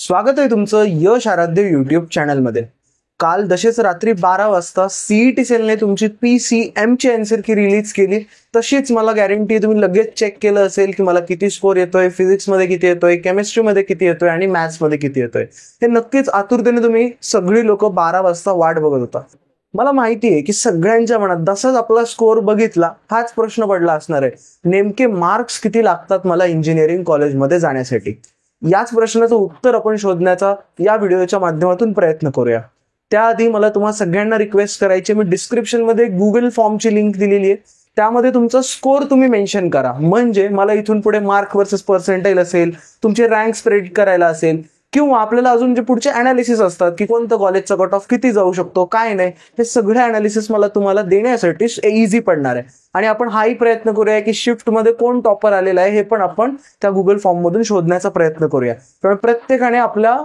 स्वागत आहे तुमचं यश आराध्य यूट्यूब चॅनलमध्ये। काल तसेच रात्री 12 वाजता सीईटी सेलने तुमची PCM ची आन्सर की रिलीज केली। तशीच मला गॅरंटी आहे तुम्ही लगेच चेक केलं असेल की मला किती स्कोर येतोय, फिजिक्स मध्ये किती येतोय, केमिस्ट्री मध्ये किती येतोय आणि मॅथ्स मध्ये किती येतोय। हे नक्कीच आतुरतेने तुम्ही सगळी लोक 12 वाजता वाट बघत होता। मला माहिती आहे की सगळ्यांच्या मनात जसंच आपला स्कोर बघितला हाच प्रश्न पडला असणार आहे, नेमके मार्क्स किती लागतात मला इंजिनिअरिंग कॉलेजमध्ये जाण्यासाठी। याच प्रश्नाचं उत्तर आपण शोधण्याचा या व्हिडिओच्या माध्यमातून प्रयत्न करूया। त्याआधी मला तुम्हा सगळ्यांना रिक्वेस्ट करायची, मी डिस्क्रिप्शन मध्ये गुगल फॉर्मची लिंक दिलेली आहे, त्यामध्ये तुमचा स्कोर तुम्ही मेन्शन करा। म्हणजे मला इथून पुढे मार्क वर्सेस पर्सेंटाइल असेल, तुमचे रँक स्प्रेड करायला असेल, किंवा आपल्याला अजून जे पुढचे अनालिसिस असतात की कोणतं कॉलेजचा कट ऑफ किती जाऊ शकतो काय नाही, हे सगळे अनालिसिस मला तुम्हाला देण्यासाठी इझी पडणार आहे। आणि आपण हाही प्रयत्न करूया की शिफ्ट मध्ये कोण टॉपर आलेला आहे हे पण आपण त्या गुगल फॉर्म मधून शोधण्याचा प्रयत्न करूया। कारण प्रत्येकाने आपल्या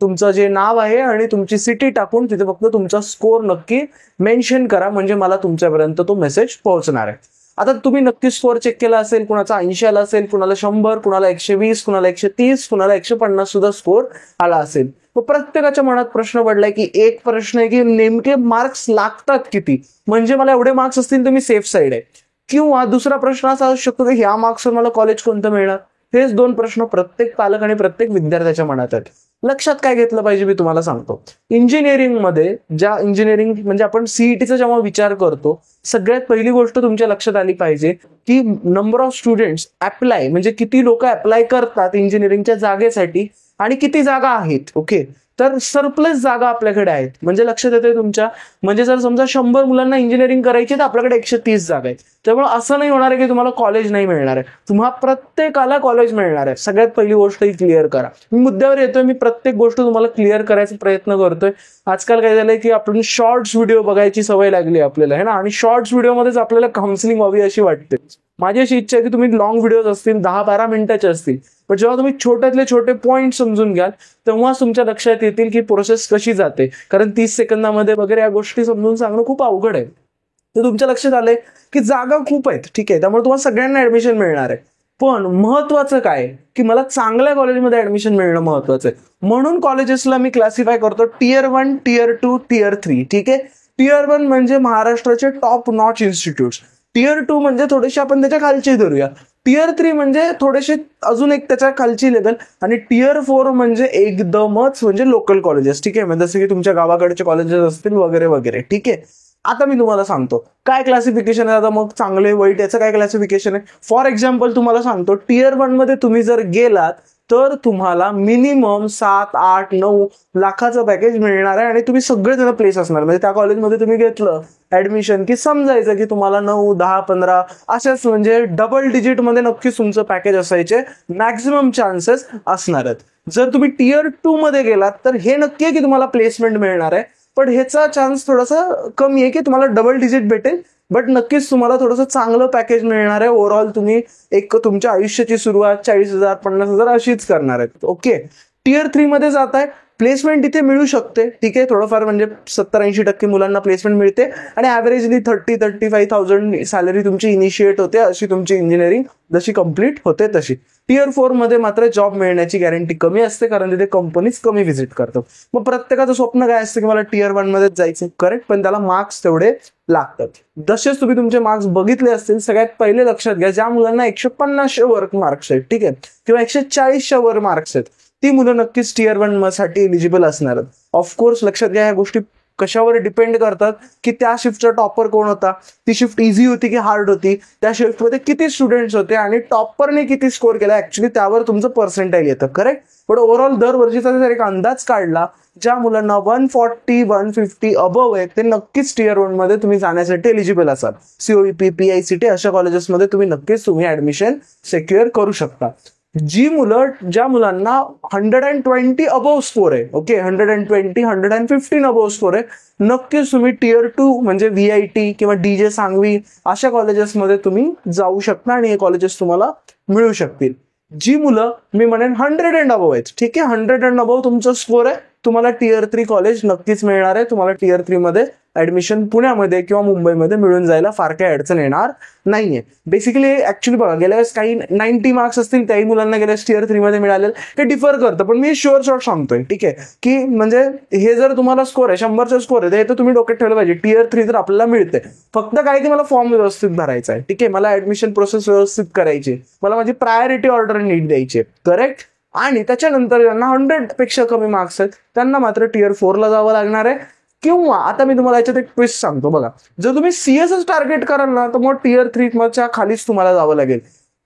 तुमचं जे नाव आहे आणि तुमची सिटी टाकून तिथे फक्त तुमचा स्कोर नक्की मेन्शन करा, म्हणजे मला तुमच्यापर्यंत तो मेसेज पोहोचणार आहे। आता तुम्ही नक्की स्कोर चेक केला असेल, कुणाचा 80 आला असेल, कुणाला 100, कुणाला 120, कुणाला 130, कुणाला 150 सुद्धा स्कोर आला असेल। मग प्रत्येकाच्या मनात प्रश्न पडलाय की एक प्रश्न आहे की नेमके मार्क्स लागतात किती, म्हणजे मला एवढे मार्क्स असतील तर मी सेफ साईड आहे। किंवा दुसरा प्रश्न असा असू शकतो की ह्या मार्क्सवर मला कॉलेज कोणतं मिळणार। हेच दोन प्रश्न प्रत्येक पालक आणि प्रत्येक विद्यार्थ्याच्या मनात आहेत। लक्षात काय घेतलं पाहिजे मी तुम्हाला सांगतो। इंजिनिअरिंग मध्ये इंजिनिअरिंग म्हणजे आपण सीईटीचा जेव्हा विचार करतो, सगळ्यात पहिली गोष्ट तुमच्या लक्षात आली पाहिजे की नंबर ऑफ स्टुडंट्स अप्लाय, म्हणजे किती लोक अप्लाय करतात इंजिनिअरिंगच्या जागेसाठी आणि किती जागा आहेत। ओके, तर सरप्लस जागा आपल्याकडे आहेत, म्हणजे लक्षात येते तुमच्या, म्हणजे जर समजा 100 मुलांना इंजिनिअरिंग करायची तर आपल्याकडे 130 जागा आहेत। त्यामुळे असं नाही होणार आहे की तुम्हाला कॉलेज नाही मिळणार आहे, तुम्हाला प्रत्येकाला कॉलेज मिळणार आहे। सगळ्यात पहिली गोष्ट ही क्लिअर करा। मी मुद्द्यावर येतोय, मी प्रत्येक गोष्ट तुम्हाला क्लिअर करायचा प्रयत्न करतोय। आजकाल काय झालंय की आपण शॉर्ट्स व्हिडिओ बघायची सवय लागली आपल्याला, है ना, आणि शॉर्ट्स व्हिडिओमध्येच आपल्याला काउन्सिलिंग व्हावी अशी वाटते। माझी अशी इच्छा आहे की तुम्ही लॉंग व्हिडिओज असतील 10-12 मिनिटाचे असतील, पण जेव्हा तुम्ही छोट्यातले छोटे पॉईंट समजून घ्याल तेव्हा तुमच्या लक्षात येतील की प्रोसेस कशी जाते। कारण 30 सेकंदामध्ये वगैरे या गोष्टी समजून सांगणं खूप अवघड आहे। तर तुमच्या लक्षात आलंय की जागा खूप आहेत, ठीक आहे, त्यामुळे तुम्हाला सगळ्यांना ऍडमिशन मिळणार आहे। पण महत्वाचं काय की मला चांगल्या कॉलेजमध्ये ऍडमिशन मिळणं महत्वाचं आहे। म्हणून कॉलेजेसला मी क्लासिफाय करतो टियर 1, टियर 2, टियर 3, ठीक आहे। टियर 1 म्हणजे महाराष्ट्राचे टॉप नॉच इन्स्टिट्यूट, टियर 2 म्हणजे थोडेसे आपण त्याच्या खालचे धरूया, टियर 3 म्हणजे थोडेसे अजून एक त्याच्या खालची लेवल, आणि टियर 4 म्हणजे एकदमच म्हणजे लोकल कॉलेजेस, ठीक आहे, म्हणजे जसं की तुमच्या गावाकडचे कॉलेजेस असतील वगैरे वगैरे, ठीक आहे। आता मी तुम्हाला सांगतो काय क्लासिफिकेशन आहे, आता मग चांगले वाईट याचं काय क्लासिफिकेशन आहे। फॉर एक्झाम्पल तुम्हाला सांगतो, टियर 1 मध्ये तुम्ही जर गेलात तर तुम्हाला मिनिमम 7, 8, 9 लाखाचं पॅकेज मिळणार आहे आणि तुम्ही सगळेजण प्लेस असणार। म्हणजे त्या कॉलेजमध्ये तुम्ही घेतलं ऍडमिशन की समजायचं की तुम्हाला 9, 10, 15 असेच म्हणजे डबल डिजिट मध्ये नक्कीच तुमचं पॅकेज असायचे मॅक्झिमम चान्सेस असणार आहेत। जर तुम्ही टियर 2 मध्ये गेलात तर हे नक्की आहे की तुम्हाला प्लेसमेंट मिळणार आहे, पण ह्याचा चान्स थोडासा कमी आहे की तुम्हाला डबल डिजिट भेटेल, बट नक्कीच तुम्हाला थोडंसं चांगलं पॅकेज मिळणार आहे। ओव्हरऑल तुम्ही एक तुमच्या आयुष्याची सुरुवात 40,000 50,000 अशीच करणार आहेत। ओके, टियर 3 मध्ये जात आहे, प्लेसमेंट इथे मिळू शकते, ठीक आहे, थोडंफार म्हणजे 70-80% मुलांना प्लेसमेंट मिळते आणि ॲव्हरेजली 30-35,000 सॅलरी तुमची इनिशिएट होते, अशी तुमची इंजिनिअरिंग जशी कंप्लीट होते तशी। टियर 4 मध्ये मात्र जॉब मिळण्याची गॅरंटी कमी असते, कारण तिथे कंपनीज कमी व्हिजिट करतात। मग प्रत्येकाचं स्वप्न काय असतं की मला टियर 1 मध्येच जायचं, करेक्ट, पण त्याला मार्क्स तेवढे लागतात। जसेच तुम्ही तुमचे मार्क्स बघितले असतील, सगळ्यात पहिले लक्षात घ्या ज्या मुलांना 150 वर मार्क्स आहेत, ठीक आहे, किंवा 140 वर मार्क्स आहेत, ती मुलं नक्कीच टियर 1 साठी एलिजिबल असणार आहेत। ऑफकोर्स लक्षात घ्या ह्या गोष्टी कशावर डिपेंड करतात की त्या शिफ्टचा टॉपर कोण होता, ती शिफ्ट इझी होती की हार्ड होती, त्या शिफ्टमध्ये किती स्टुडंट्स होते आणि टॉपरने किती स्कोर केला, ऍक्च्युली त्यावर तुमचं पर्सेंटाइल येतं, करेक्ट। पण ओव्हरऑल दरवर्षीचा जर एक अंदाज काढला, ज्या मुलांना 140, 150 अबव आहे ते नक्कीच टियर 1 मध्ये तुम्ही जाण्यासाठी एलिजिबल असाल। COEP, PICT अशा कॉलेजेसमध्ये तुम्ही नक्कीच ऍडमिशन सिक्युअर करू शकता। ज्या मुलांना 120 अबव स्कोर आहे, ओके, 120, 115 अबव स्कोर आहे, नक्कीच तुम्ही टियर 2 म्हणजे VIT किंवा DJ सांगवी अशा कॉलेजेसमध्ये तुम्ही जाऊ शकता आणि हे कॉलेजेस तुम्हाला मिळू शकतील। जी मुलं मी म्हणेन 100 अँड अबव आहेत, ठीक आहे, 100 अँड अबव तुमचा स्कोर आहे, तुम्हाला टियर 3 कॉलेज नक्कीच मिळणार आहे. तुम्हाला टियर 3 मध्ये ऍडमिशन पुण्यामध्ये किंवा मुंबईमध्ये मिळून जायला फार काही अडचण येणार नाहीये. बेसिकली ऍक्च्युली बघा, गेल्या वेळेस काही 90 मार्क्स असतील, त्याही मुलांना गेल्या वेळेस टियर 3 मध्ये मिळालेलं, हे डिफर करतं. पण मी शुअर शॉर्ट सांगतोय, ठीक आहे, की म्हणजे हे जर तुम्हाला स्कोर आहे 100चा स्कोर आहे, तर तुम्ही डोक्यात ठेवलं पाहिजे टियर 3 तर आपल्याला मिळते. फक्त काय की मला फॉर्म व्यवस्थित भरायचा आहे, ठीक आहे, मला ऍडमिशन प्रोसेस व्यवस्थित करायची, मला माझी प्रायोरिटी ऑर्डर नीट द्यायची, करेक्ट. आणि त्याच्यानंतर ज्यांना 100 पेक्षा कमी मार्क्स आहेत त्यांना मात्र टियर 4 ला जावं लागणार आहे. किंवा आता मी तुम्हाला याच्यात एक ट्विस्ट सांगतो बघा, जर तुम्ही सीएसच टार्गेट कराल ना, तर मग टियर 3 च्या खालीच तुम्हाला जावं लागेल.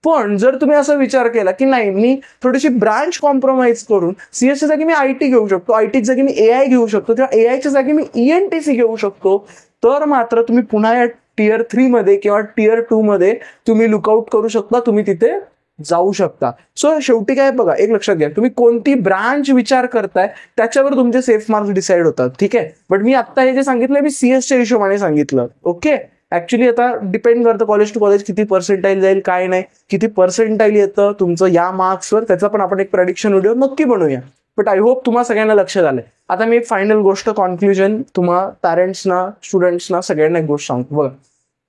पण जर तुम्ही असा विचार केला की नाही, मी थोडीशी ब्रांच कॉम्प्रोमाइज करून सीएसच्या जागी मी आयटी घेऊ शकतो, आयटीच्या जागी मी एआय घेऊ शकतो, किंवा एआयच्या जागी मी ईएनटीसी घेऊ शकतो, तर मात्र तुम्ही पुन्हा या टियर 3 मध्ये किंवा टियर 2 मध्ये तुम्ही लुकआउट करू शकता, तुम्ही तिथे जाऊ शकता. सो शेवटी काय बघा, एक लक्षात घ्या, तुम्ही कोणती ब्रांच विचार करताय त्याच्यावर तुमचे सेफ मार्क्स डिसाईड होतात, ठीक आहे. बट मी आता हे जे सांगितलं मी सीएसच्या हिशोबाने सांगितलं, ओके. ऍक्च्युली आता डिपेंड करतं कॉलेज टू कॉलेज किती पर्सेंटाईल जाईल, काय नाही, किती पर्सेंटाईल येतं तुमचं या मार्क्सवर, त्याचा पण आपण एक प्रेडिक्शन व्हिडिओ नक्की बनवूया. बट आय होप तुम्हाला सगळ्यांना लक्षात आलंय. आता मी एक फायनल गोष्ट, कॉन्क्लुजन तुम्हाला पॅरेंट्सना, स्टुडंट्सना सगळ्यांना एक गोष्ट सांगतो बघा,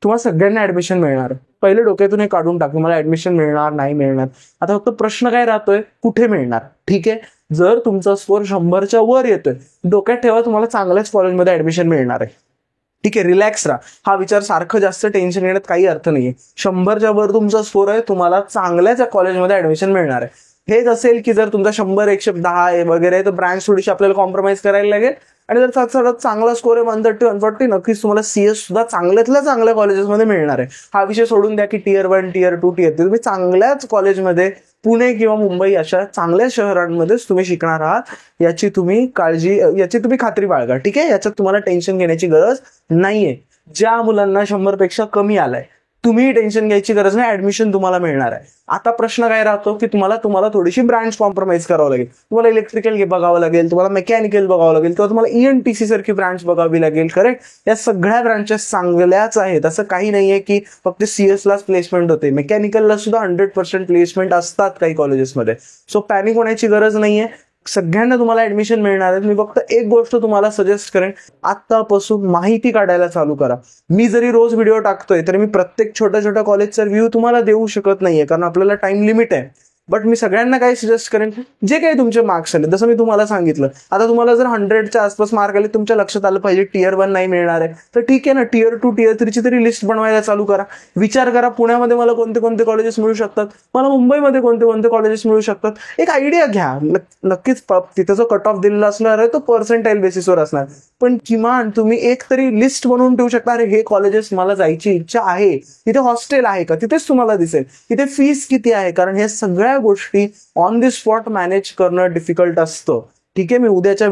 तुम्हाला सगळ्यांना ऍडमिशन मिळणार. पहिले डोक्यातून हे काढून टाक, मला ऍडमिशन मिळणार नाही मिळणार. आता फक्त प्रश्न काय राहतोय, कुठे मिळणार, ठीक आहे. जर तुमचा स्कोर 100च्या वर येतोय, डोक्यात ठेवा तुम्हाला चांगल्याच कॉलेजमध्ये ऍडमिशन मिळणार आहे, ठीक आहे. रिलॅक्स राहा, हा विचार सारखं जास्त टेन्शन घेण्यात काही अर्थ नाहीये. 100च्या वर तुमचा स्कोर आहे, तुम्हाला चांगल्याच कॉलेजमध्ये ऍडमिशन मिळणार आहे. हेच असेल की जर तुमचा 100 110 वगैरे, तर ब्रँच थोडीशी आपल्याला कॉम्प्रोमाइज करायला लागेल. आणि जर चांगला स्कोर आहे 130 140, नक्कीच तुम्हाला सीएस सुद्धा चांगल्यातल्या चांगल्या कॉलेजेसमध्ये मिळणार आहे. हा विषय सोडून द्या की टियर 1 टियर 2 टियर 3, तुम्ही चांगल्याच कॉलेजमध्ये पुणे किंवा मुंबई अशा चांगल्या शहरांमध्येच तुम्ही शिकणार आहात, याची तुम्ही खात्री बाळगा, ठीक आहे. याच्यात तुम्हाला टेन्शन घेण्याची गरज नाहीये. ज्या मुलांना 100 पेक्षा कमी आलाय, तुम्ही टेन्शन घ्यायची गरज नाही, ऍडमिशन तुम्हाला मिळणार आहे. आता प्रश्न काय राहतो की तुम्हाला थोडीशी ब्रांच कॉम्प्रोमाइज करावं लागेल. तुम्हाला इलेक्ट्रिकल बघावं लागेल, तुम्हाला मेकॅनिकल बघावं लागेल, किंवा तुम्हाला ईएनटीसी सारखी ब्रांच बघावी लागेल, करेक्ट. या सगळ्या ब्रांचेस चांगल्याच आहेत, असं काही नाहीये की फक्त सीएसलाच प्लेसमेंट होते, मेकॅनिकलला सुद्धा 100% प्लेसमेंट असतात काही कॉलेजेसमध्ये. सो पॅनिक होण्याची गरज नाहीये, सगळ्यांना तुम्हाला ऍडमिशन मिळणार आहे. मी फक्त एक गोष्ट तुम्हाला सजेस्ट करेन, आतापासून माहिती काढायला चालू करा. मी जरी रोज व्हिडिओ टाकतोय तरी मी प्रत्येक छोट्या कॉलेजचा रिव्ह्यू तुम्हाला देऊ शकत नाहीये, कारण आपल्याला टाइम लिमिट आहे. बट मी सगळ्यांना काय सजेस्ट करेन, जे काही तुमचे मार्क्स आले, जसं मी तुम्हाला सांगितलं, आता तुम्हाला जर 100च्या आसपास मार्क आले, तुमच्या लक्षात आलं पाहिजे टियर 1 नाही मिळणार आहे, तर ठीक आहे ना, टियर 2 टियर 3 ची तरी लिस्ट बनवायला चालू करा. विचार करा, पुण्यामध्ये मला कोणते कोणते कॉलेजेस मिळू शकतात, मला मुंबईमध्ये कोणते कोणते कॉलेजेस मिळू शकतात, एक आयडिया घ्या. नक्कीच तिथं जो कट ऑफ दिलेला असणार आहे तो पर्सेंटाईल बेसिसवर असणार, पण किमान तुम्ही एक तरी लिस्ट बनवून ठेवू शकता. अरे हे कॉलेजेस मला जायची इच्छा आहे, तिथे हॉस्टेल आहे का, तिथेच तुम्हाला दिसेल, तिथे फीस किती आहे, कारण हे सगळ्या गोष्टी ऑन दी स्पॉट मॅनेज करणं डिफिकल्ट असतं, ठीक आहे. मी उद्याच्या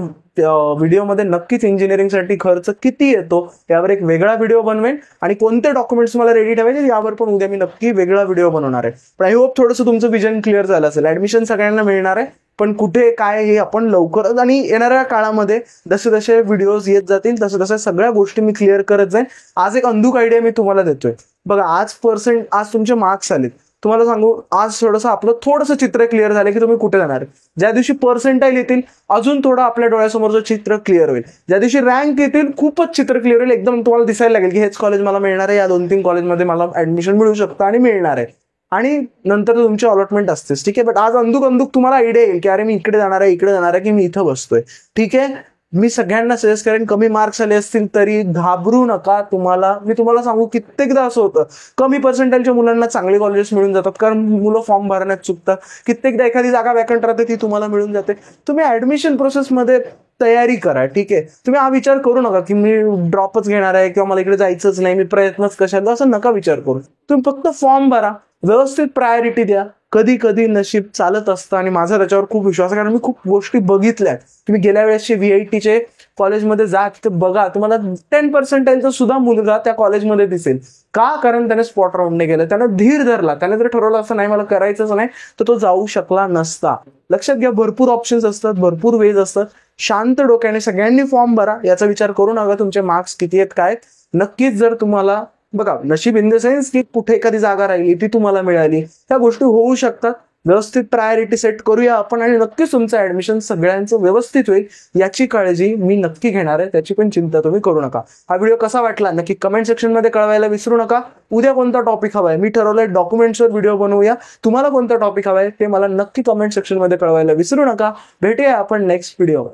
व्हिडिओमध्ये नक्कीच इंजिनिअरिंगसाठी खर्च किती येतो यावर एक वेगळा व्हिडिओ बनवेन, आणि कोणते डॉक्युमेंट्स मला रेडी ठेवायचे यावर पण उद्या मी नक्की वेगळा व्हिडिओ बनवणार आहे. पण आय होप थोडंसं तुमचं विजन क्लिअर झालं असेल. ऍडमिशन सगळ्यांना मिळणार आहे, पण कुठे काय हे आपण लवकरच आणि येणाऱ्या काळामध्ये जसे जसे व्हिडिओज येत जातील तसे सगळ्या गोष्टी मी क्लिअर करत जाईन. आज एक अंधुक आयडिया मी तुम्हाला देतोय बघा. आज तुमचे मार्क्स आलेत, तुम्हाला सांगू, आज आपलं थोडंसं चित्र क्लिअर झालं की तुम्ही कुठे जाणार. ज्या दिवशी पर्सेंटाईल येतील अजून थोडं आपल्या डोळ्यासमोरचं चित्र क्लिअर होईल. ज्या दिवशी रँक येतील खूपच चित्र क्लिअर होईल, एकदम तुम्हाला दिसायला लागेल की हेच कॉलेज मला मिळणार आहे, या 2-3 कॉलेजमध्ये मला ऍडमिशन मिळू शकतं आणि मिळणार आहे, आणि नंतर तुमची अलॉटमेंट असतेच, ठीक आहे. बट आज अंधुक तुम्हाला आयडिया येईल की अरे मी इकडे जाणार आहे की मी इथं बसतोय, ठीक आहे. मी सगळ्यांना सजेस्ट करेन, कमी मार्क्स आले असतील तरी घाबरू नका. मी तुम्हाला सांगू, कित्येकदा असं होतं कमी पर्सेंटाईलच्या मुलांना चांगले कॉलेजेस मिळून जातात, कारण मुलं फॉर्म भरण्यात चुकतात. कित्येकदा एखादी जागा वॅकंट राहते ती तुम्हाला मिळून जाते. तुम्ही ऍडमिशन प्रोसेसमध्ये तयारी करा, ठीक आहे. तुम्ही हा विचार करू नका की मी ड्रॉपच घेणार आहे किंवा मला इकडे जायचंच नाही, मी प्रयत्नच कशाला, असं नका विचार करू. तुम्ही फक्त फॉर्म भरा, व्यवस्थित प्रायोरिटी द्या. कधी कधी नशीब चालत असतं, आणि माझा त्याच्यावर खूप विश्वास आहे, कारण मी खूप गोष्टी बघितल्यात. तुम्ही गेल्या वेळेसचे VITचे कॉलेजमध्ये जा, ते बघा, तुम्हाला 10% सुद्धा मुलगा त्या कॉलेजमध्ये दिसेल. का? कारण त्याने स्पॉट राऊंडने गेलं, त्यानं धीर धरला. त्याने जर ठरवलं असं नाही मला करायचंच नाही, तर तो जाऊ शकला नसता. लक्षात घ्या, भरपूर ऑप्शन्स असतात, भरपूर वेज असतात. शांत डोक्याने सगळ्यांनी फॉर्म भरा, याचा विचार करू नका तुमचे मार्क्स किती आहेत काय. नक्कीच जर तुम्हाला बघा, नशीब इन द सेन्स की कुठे एखादी जागा राहिली ती तुम्हाला मिळाली, त्या गोष्टी होऊ शकतात. व्यवस्थित प्रायोरिटी सेट करूया आपण आणि नक्कीच तुमचं ऍडमिशन सगळ्यांचं व्यवस्थित होईल याची काळजी मी नक्की घेणार आहे, त्याची पण चिंता तुम्ही करू नका. हा व्हिडिओ कसा वाटला नक्की कमेंट सेक्शन मध्ये कळवायला विसरू नका. उद्या कोणता टॉपिक हवाय मी ठरवलंय डॉक्युमेंट्सवर व्हिडिओ बनवूया. तुम्हाला कोणता टॉपिक हवाय ते मला नक्की कमेंट सेक्शन मध्ये कळवायला विसरू नका. भेटूया आपण नेक्स्ट व्हिडिओ.